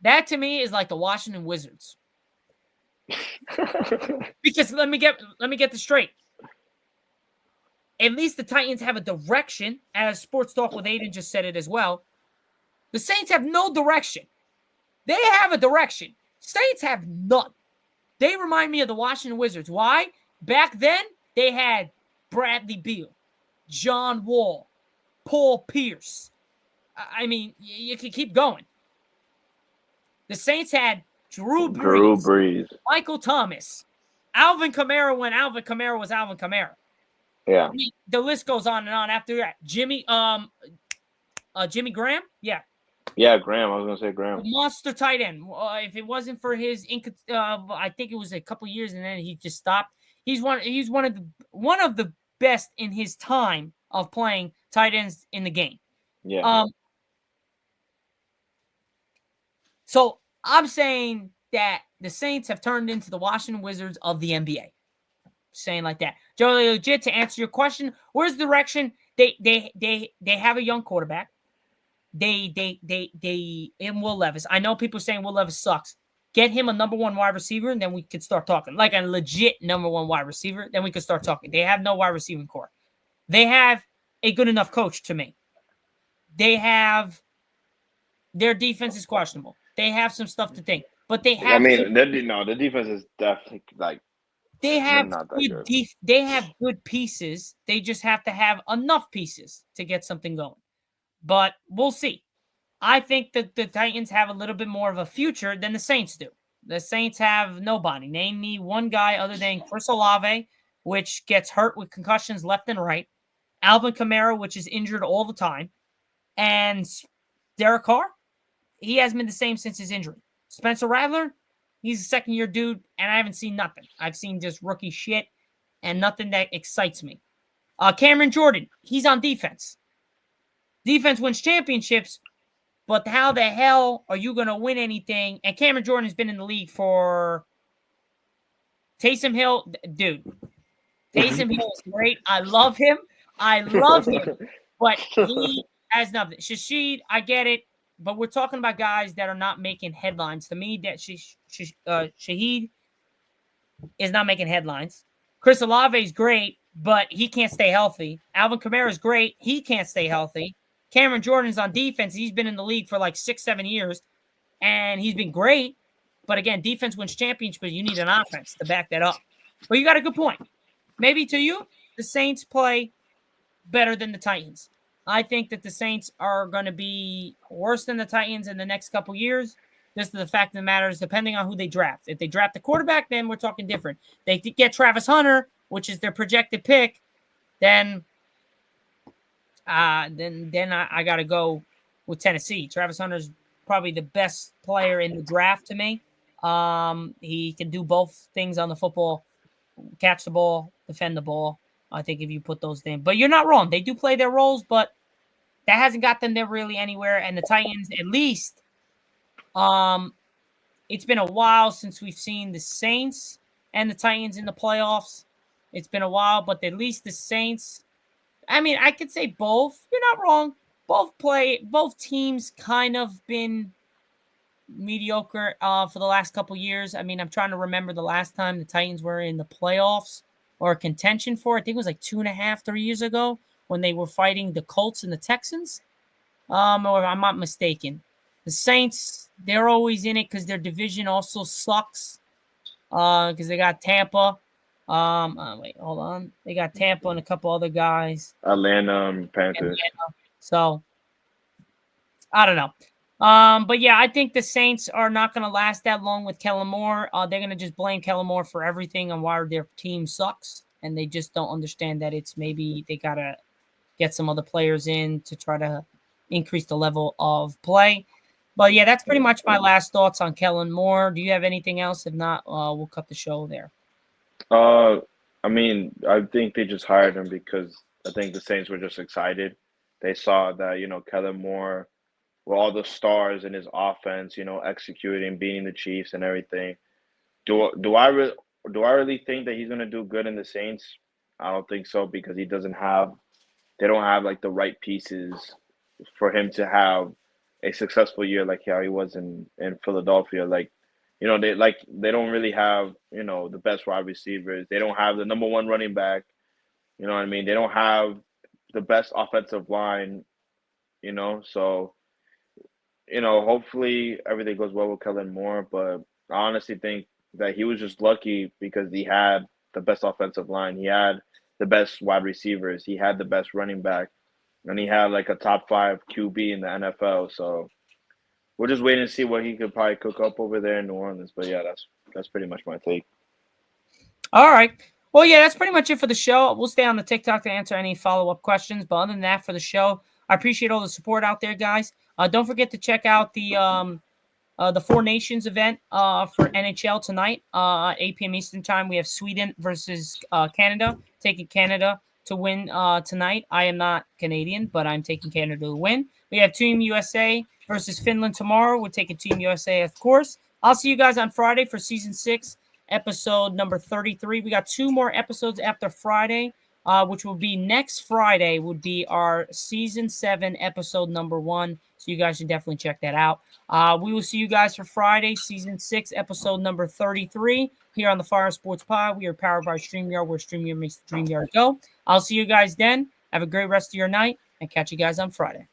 That to me is like the Washington Wizards. Because let me get this straight. At least the Titans have a direction, as Sports Talk with Aiden just said it as well. The Saints have no direction. They have a direction. Saints have none. They remind me of the Washington Wizards. Why? Back then, they had Bradley Beal, John Wall, Paul Pierce. I mean, you can keep going. The Saints had Drew Brees, Michael Thomas, Alvin Kamara when Alvin Kamara was Alvin Kamara. Yeah. I mean, the list goes on and on after that. Jimmy Graham? Yeah. Yeah, Graham. I was going to say Graham. Monster tight end. If it wasn't for his, I think it was a couple years and then he just stopped. He's one of the best in his time of playing tight ends in the game. Yeah. So I'm saying that the Saints have turned into the Washington Wizards of the NBA. Saying like that. Joey, legit, to answer your question, where's the direction? They have a young quarterback. They in Will Levis. I know people saying Will Levis sucks. Get him a number one wide receiver, and then we could start talking. Like a legit number one wide receiver, then we could start talking. They have no wide receiving core. They have a good enough coach to me. They have their defense is questionable. They have some stuff to think, but they have. I mean, the defense is definitely like they have not that good. They have good pieces. They just have to have enough pieces to get something going. But we'll see. I think that the Titans have a little bit more of a future than the Saints do. The Saints have nobody. Name me one guy other than Chris Olave, which gets hurt with concussions left and right. Alvin Kamara, which is injured all the time. And Derek Carr, he hasn't been the same since his injury. Spencer Rattler, he's a second-year dude, and I haven't seen nothing. I've seen just rookie shit and nothing that excites me. Cameron Jordan, he's on defense. Defense wins championships, but how the hell are you going to win anything? And Cameron Jordan has been in the league for Taysom Hill. Dude, Taysom Hill is great. I love him. But he has nothing. Shahid, I get it. But we're talking about guys that are not making headlines. To me, that Shahid is not making headlines. Chris Olave is great, but he can't stay healthy. Alvin Kamara is great. He can't stay healthy. Cameron Jordan's on defense. He's been in the league for like 6-7 years, and he's been great. But again, defense wins championships, but you need an offense to back that up. But you got a good point. Maybe to you, the Saints play better than the Titans. I think that the Saints are going to be worse than the Titans in the next couple years. Just the fact of the matter is, depending on who they draft. If they draft the quarterback, then we're talking different. They get Travis Hunter, which is their projected pick, then I got to go with Tennessee. Travis Hunter's probably the best player in the draft to me. He can do both things on the football, catch the ball, defend the ball. I think if you put those in. But you're not wrong. They do play their roles, but that hasn't got them there really anywhere. And the Titans, at least, it's been a while since we've seen the Saints and the Titans in the playoffs. It's been a while, but at least the Saints, I mean, I could say both. You're not wrong. Both teams kind of been mediocre for the last couple years. I mean, I'm trying to remember the last time the Titans were in the playoffs or contention for it. I think it was like 2.5, 3 years ago when they were fighting the Colts and the Texans. Or I'm not mistaken. The Saints, they're always in it because their division also sucks. Because they got Tampa. Wait, hold on. They got Tampa and a couple other guys. Atlanta, Panthers. So, I don't know. But yeah, I think the Saints are not going to last that long with Kellen Moore. They're going to just blame Kellen Moore for everything and why their team sucks. And they just don't understand that it's maybe they got to get some other players in to try to increase the level of play. But yeah, that's pretty much my last thoughts on Kellen Moore. Do you have anything else? If not, we'll cut the show there. I mean, I think they just hired him because I think the Saints were just excited. They saw that, Kellen Moore, with all the stars in his offense, executing, beating the Chiefs and everything. Do I Do I really think that he's gonna do good in the Saints? I don't think so because they don't have like the right pieces for him to have a successful year like how he was in Philadelphia. Like, they don't really have, the best wide receivers. They don't have the number one running back. You know what I mean? They don't have the best offensive line, so hopefully everything goes well with Kellen Moore, but I honestly think that he was just lucky because he had the best offensive line. He had the best wide receivers. He had the best running back. And he had like a top five QB in the NFL. So we're just waiting to see what he could probably cook up over there in New Orleans. But yeah, that's pretty much my take. All right. Well, yeah, that's pretty much it for the show. We'll stay on the TikTok to answer any follow-up questions. But other than that, for the show, I appreciate all the support out there, guys. Don't forget to check out the Four Nations event for NHL tonight at 8 p.m. Eastern Time. We have Sweden versus Canada, taking Canada to win tonight. I am not Canadian, but I'm taking Canada to win. We have Team USA versus Finland tomorrow. We're taking Team USA, of course. I'll see you guys on Friday for Season 6, episode number 33. We got 2 more episodes after Friday, which will be next Friday, would be our Season 7, episode number 1. So you guys should definitely check that out. We will see you guys for Friday, Season 6, episode number 33, here on the Fire Sports Pod. We are powered by StreamYard, where StreamYard makes the dream yard go. I'll see you guys then. Have a great rest of your night, and catch you guys on Friday.